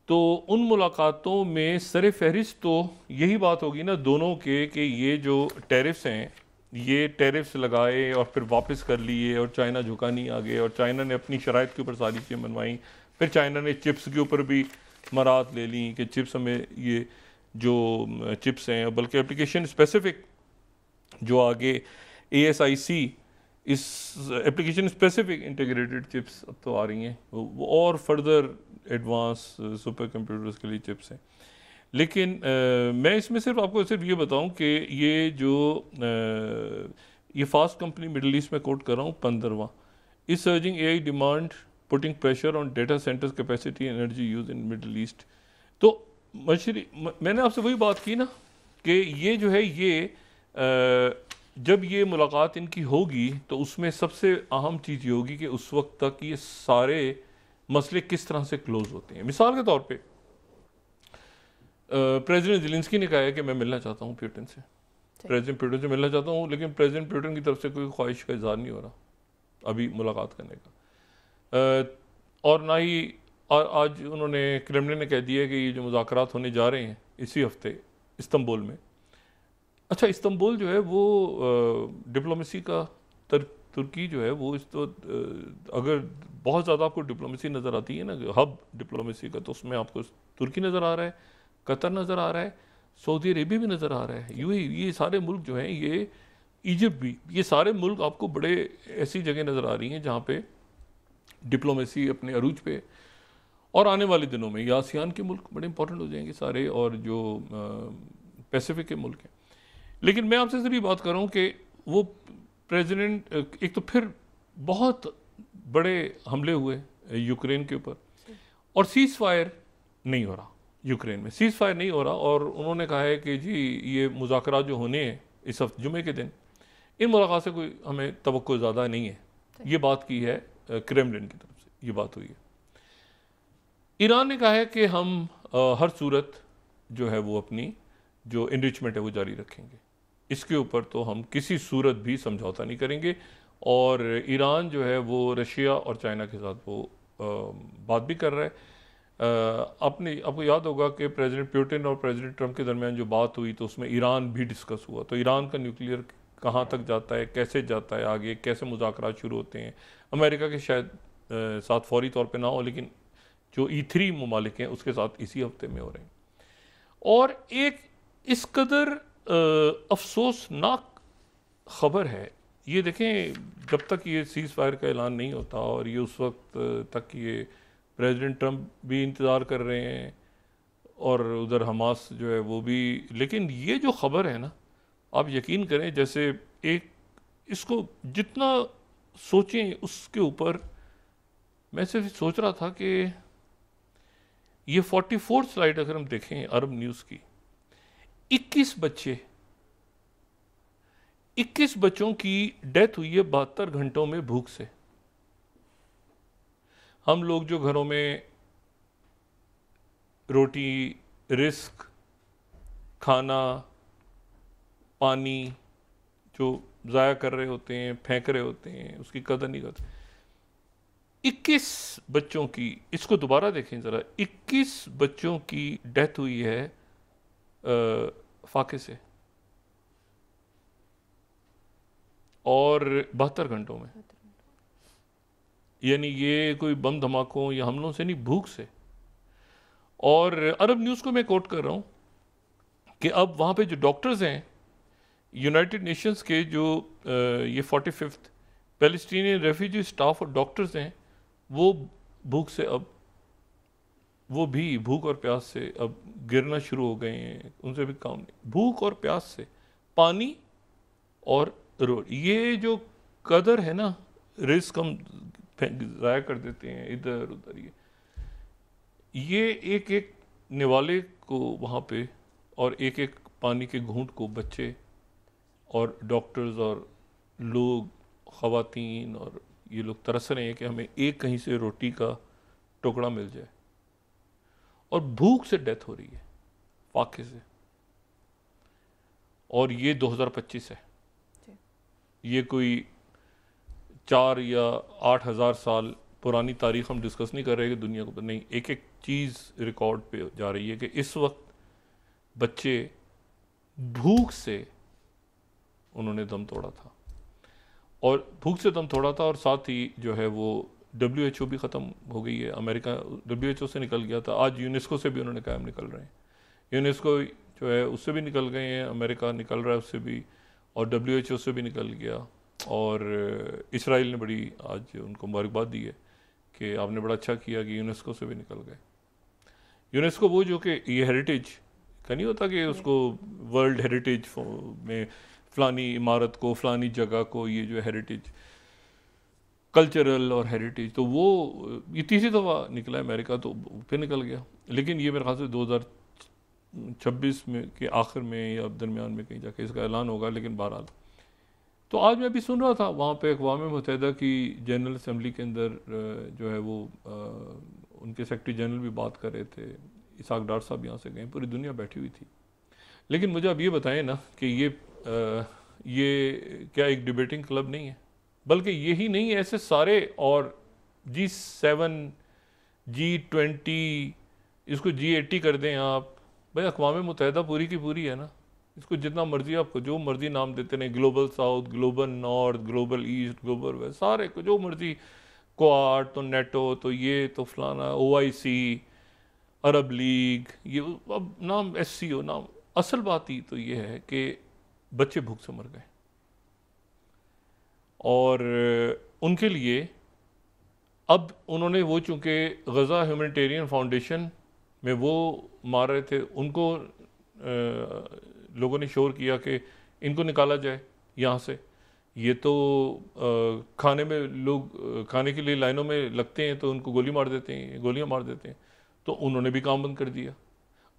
तो उन मुलाकातों में सर फहरिस्त तो यही बात होगी ना दोनों के कि ये जो टैरिफ्स हैं, ये टैरिफ्स लगाए और फिर वापस कर लिए, और चाइना झुका नहीं आगे, और चाइना ने अपनी शराइत के ऊपर सारी चीज़ें मनवाई, फिर चाइना ने चिप्स के ऊपर भी मरात ले ली कि चिप्स हमें ये जो चिप्स हैं, बल्कि एप्लीकेशन स्पेसिफिक जो आगे ASIC इस एप्लीकेशन स्पेसिफिक इंटीग्रेटेड चिप्स अब तो आ रही हैं, वो और फर्दर एडवांस सुपर कंप्यूटर्स के लिए चिप्स हैं। लेकिन मैं इसमें सिर्फ ये बताऊं कि ये फास्ट कंपनी मिडल ईस्ट में कोट कर रहा हूँ 15वां, is surging AI demand putting pressure on data centers capacity energy use in Middle East. तो मैंने आपसे वही बात की ना कि ये जो है जब ये मुलाकात इनकी होगी तो उसमें सबसे अहम चीज़ ये होगी कि उस वक्त तक ये सारे मसले किस तरह से क्लोज होते हैं। मिसाल के तौर पे प्रेसिडेंट ज़ेलेंस्की ने कहा है कि मैं मिलना चाहता हूँ प्यूटिन से, प्रेसिडेंट प्यूटिन से मिलना चाहता हूँ, लेकिन प्रेसिडेंट प्यूटिन की तरफ से कोई ख्वाहिश का इजहार नहीं हो रहा अभी मुलाकात करने का। और ना ही आज उन्होंने क्रेमलिन ने कह दिया कि ये जो मुज़ाकरात होने जा रहे हैं इसी हफ्ते इस्तंबुल में। अच्छा, इस्तंबुल जो है वो डिप्लोमेसी का तुर्की जो है वो अगर बहुत ज़्यादा आपको डिप्लोमेसी नज़र आती है ना, हब डिप्लोमेसी का, तो उसमें आपको तुर्की नज़र आ रहा है, कतर नज़र आ रहा है, सऊदी अरेबिया भी नज़र आ रहा है, ये सारे मुल्क जो हैं, ये इजिप्ट भी, ये सारे मुल्क आपको बड़े ऐसी जगह नज़र आ रही हैं जहाँ पे डिप्लोमेसी अपने अरूज पे। और आने वाले दिनों में ये आसियान के मुल्क बड़े इंपॉर्टेंट हो जाएंगे सारे, और जो पैसिफिक के मुल्क हैं। लेकिन मैं आपसे सिर्फ ये बात कर रहा हूँ कि वो प्रेसिडेंट, एक तो फिर बहुत बड़े हमले हुए यूक्रेन के ऊपर, और सीज़ फायर नहीं हो रहा, यूक्रेन में सीज़ फायर नहीं हो रहा, और उन्होंने कहा है कि जी ये मुज़ाकरात जो होने हैं इस हफ्ते जुमे के दिन, इन मुलाकात से कोई हमें तवक्को ज़्यादा नहीं है। ये बात की है क्रेमलिन की तरफ से, ये बात हुई है। ईरान ने कहा है कि हम हर सूरत जो है वो अपनी जो इनरिचमेंट है वो जारी रखेंगे, इसके ऊपर तो हम किसी सूरत भी समझौता नहीं करेंगे। और ईरान जो है वो रशिया और चाइना के साथ वो बात भी कर रहा है। आपको याद होगा कि प्रेसिडेंट पुतिन और प्रेसिडेंट ट्रंप के दरमियान जो बात हुई तो उसमें ईरान भी डिस्कस हुआ। तो ईरान का न्यूक्लियर कहाँ तक जाता है, कैसे जाता है आगे, कैसे मुज़ाकरात शुरू होते हैं। अमेरिका के शायद साथ फौरी तौर पे ना हो, लेकिन जो E3 ममालिक हैं उसके साथ इसी हफ्ते में हो रहे हैं। और एक इस कदर अफसोसनाक ख़बर है, ये देखें, जब तक ये सीज़ फायर का ऐलान नहीं होता, और ये उस वक्त तक ये प्रेसिडेंट ट्रंप भी इंतज़ार कर रहे हैं और उधर हमास जो है वो भी, लेकिन ये जो ख़बर है ना, आप यकीन करें, जैसे एक इसको जितना सोचें उसके ऊपर, मैं सिर्फ सोच रहा था कि ये 44 स्लाइड अगर हम देखें अरब न्यूज़ की, 21 बच्चों की डेथ हुई है 72 घंटों में भूख से। हम लोग जो घरों में रोटी, रिस्क, खाना, पानी जो ज़ाया कर रहे होते हैं, फेंक रहे होते हैं, उसकी कदर नहीं करते। 21 बच्चों की, इसको दोबारा देखें ज़रा, 21 बच्चों की डेथ हुई है फाके से, और 72 घंटों में। यानी ये कोई बम धमाकों या हमलों से नहीं, भूख से। और अरब न्यूज़ को मैं कोट कर रहा हूँ कि अब वहाँ पे जो डॉक्टर्स हैं, यूनाइटेड नेशंस के जो ये 45th पैलेस्टीनियन रेफ्यूजी स्टाफ और डॉक्टर्स हैं, वो भूख से, अब वो भी भूख और प्यास से अब गिरना शुरू हो गए हैं, उनसे भी काम नहीं। भूख और प्यास से, पानी और रोड, ये जो कदर है ना, रिस्क हम ज़ाया कर देते हैं इधर उधर। ये एक एक निवाले को वहाँ पे, और एक एक पानी के घूंट को बच्चे और डॉक्टर्स और लोग, ख़वातीन और ये लोग तरस रहे हैं कि हमें एक कहीं से रोटी का टुकड़ा मिल जाए, और भूख से डेथ हो रही है फाके से। और ये 2025 है, ये कोई 4 या 8 हज़ार साल पुरानी तारीख हम डिस्कस नहीं कर रहे कि दुनिया को नहीं, एक एक चीज़ रिकॉर्ड पे जा रही है कि इस वक्त बच्चे भूख से उन्होंने दम तोड़ा था, और भूख से दम तोड़ा था, और साथ ही जो है वो WHO भी ख़त्म हो गई है। अमेरिका WHO से निकल गया था, आज यूनेस्को से भी उन्होंने कहा हम निकल रहे हैं। यूनेस्को जो है उससे भी निकल गए हैं, अमेरिका निकल रहा है उससे भी, और WHO से भी निकल गया, और इसराइल ने बड़ी आज उनको मुबारकबाद दी है कि आपने बड़ा अच्छा किया कि यूनेस्को से भी निकल गए। यूनेस्को वो जो कि ये हेरिटेज का नहीं होता कि उसको वर्ल्ड हेरिटेज में फ़लानी इमारत को, फ़लानी जगह को, ये जो हेरिटेज कल्चरल और हेरिटेज, तो वो ये तीसरी दफ़ा निकला है अमेरिका, तो फिर निकल गया। लेकिन ये मेरे ख्याल से 2026 में के आखिर में या दरमियान में कहीं जाके इसका ऐलान होगा। लेकिन बहरहाल तो आज मैं अभी सुन रहा था वहाँ पे अक़वाम मुत्तहिदा की जनरल असम्बली के अंदर जो है वो उनके सेक्रेटरी जनरल भी बात कर रहे थे, इसाक डार साहब यहाँ से गए, पूरी दुनिया बैठी हुई थी। लेकिन मुझे अब ये बताएं ना कि ये क्या एक डिबेटिंग क्लब नहीं है, बल्कि यही नहीं है, ऐसे सारे और G7 G20 इसको G80 कर दें आप, भाई अक़वाम मुत्तहिदा पूरी की पूरी है ना, इसको जितना मर्जी आपको जो मर्जी नाम देते रहे, global south, global north, global east, global west, सारे को जो मर्जी, क्वाड तो नेटो तो ये तो फलाना OIC, अरब लीग, ये अब नाम SCO नाम। असल बात ही तो ये है कि बच्चे भूख से मर गए और उनके लिए अब उन्होंने वो चूँकि गज़ा ह्यूमैनिटेरियन फाउंडेशन में वो मार रहे थे, उनको लोगों ने शोर किया कि इनको निकाला जाए यहाँ से। ये तो खाने में लोग खाने के लिए लाइनों में लगते हैं तो उनको गोली मार देते हैं, गोलियाँ मार देते हैं, तो उन्होंने भी काम बंद कर दिया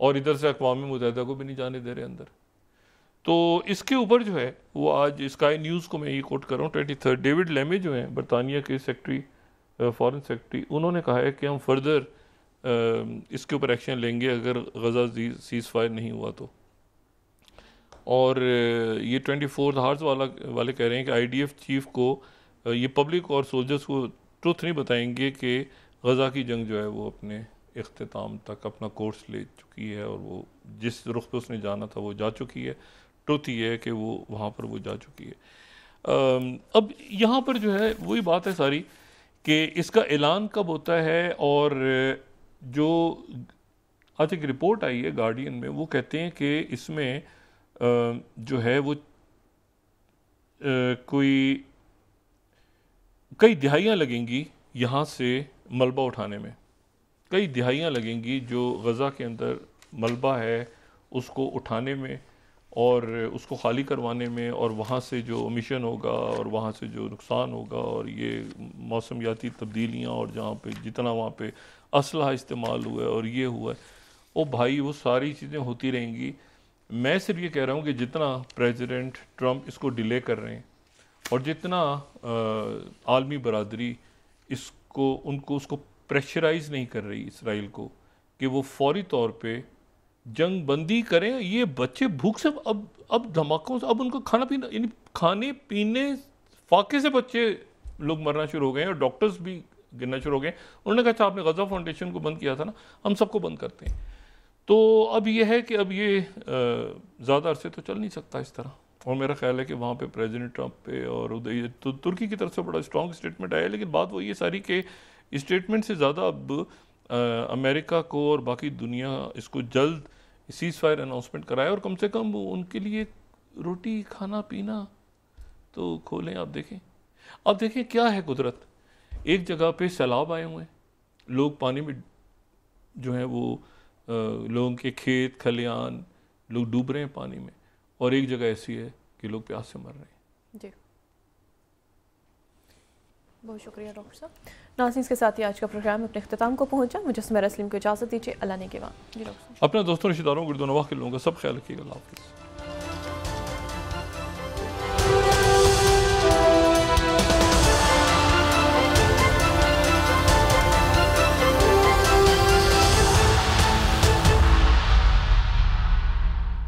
और इधर से अक़वाम मुत्तहिदा को भी नहीं जाने दे रहे अंदर। तो इसके ऊपर जो है वो आज स्काई न्यूज़ को मैं ये कोट कर रहा हूँ 23 डेविड लेमे जो हैं बरतानिया के सेक्रेटरी फॉरेन सेक्रेटरी, उन्होंने कहा है कि हम फर्दर इसके ऊपर एक्शन लेंगे अगर गज़ा सीज़ फायर नहीं हुआ तो। और ये 24 हार्स वाले कह रहे हैं कि IDF चीफ को ये पब्लिक और सोल्जर्स को ट्रुथ नहीं बताएंगे कि गज़ा की जंग जो है वो अपने इख्तिताम तक अपना कोर्स ले चुकी है और वो जिस रुख पे उसने जाना था वो जा चुकी है। ट्रुथ ये है कि वो वहाँ पर वो जा चुकी है। अब यहाँ पर जो है वही बात है सारी कि इसका ऐलान कब होता है। और जो आज एक रिपोर्ट आई है गार्डियन में, वो कहते हैं कि इसमें जो है वो कोई कई दिहाइयाँ लगेंगी यहाँ से मलबा उठाने में, कई दिहाइयाँ लगेंगी जो गज़ा के अंदर मलबा है उसको उठाने में और उसको खाली करवाने में, और वहाँ से जो मिशन होगा और वहाँ से जो नुकसान होगा और ये मौसमियाती तब्दीलियाँ और जहाँ पे जितना वहाँ पे असलहा इस्तेमाल हुआ है और ये हुआ है, ओ भाई वो सारी चीज़ें होती रहेंगी। मैं सिर्फ ये कह रहा हूँ कि जितना प्रेसिडेंट ट्रंप इसको डिले कर रहे हैं और जितना आलमी बरादरी उसको प्रेशराइज नहीं कर रही इसराइल को कि वो फौरी तौर पे जंग बंदी करें, ये बच्चे भूख से अब धमाकों से अब उनको खाना पीना यानी खाने पीने फाके से बच्चे लोग मरना शुरू हो गए हैं और डॉक्टर्स भी गिरना शुरू हो गए। उन्होंने कहा था आपने गज़ा फाउंडेशन को बंद किया था ना, हम सबको बंद करते हैं। तो अब ये है कि अब ये ज़्यादा अरसे तो चल नहीं सकता इस तरह। और मेरा ख्याल है कि वहाँ पे प्रेसिडेंट ट्रंप पे और उधर तो तुर्की की तरफ से बड़ा स्ट्रॉन्ग स्टेटमेंट आया। लेकिन बात वही है सारी कि स्टेटमेंट से ज़्यादा अब अमेरिका को और बाकी दुनिया इसको जल्द सीज़ फायर अनाउंसमेंट कराए और कम से कम उनके लिए रोटी खाना पीना तो खोलें। आप देखें क्या है कुदरत। एक जगह पे सैलाब आए हुए हैं, लोग पानी में जो है वो लोगों के खेत खलियान लोग डूब रहे हैं पानी में, और एक जगह ऐसी है कि लोग प्यास से मर रहे हैं। जी बहुत शुक्रिया डॉक्टर साहब। नाज़रीन के साथ ही आज का प्रोग्राम अपने अख्ताम को पहुंचा। मुझे सुमेरा सलीम को इजाज़त दीजिए। अल्लाह ने के बाद जी डॉक्टर साहब। अपने दोस्तों रिश्तेदारों गुर्दोनवाह के लोगों का सब ख्याल रखिएगा। अल्लाह हाफ़िज़।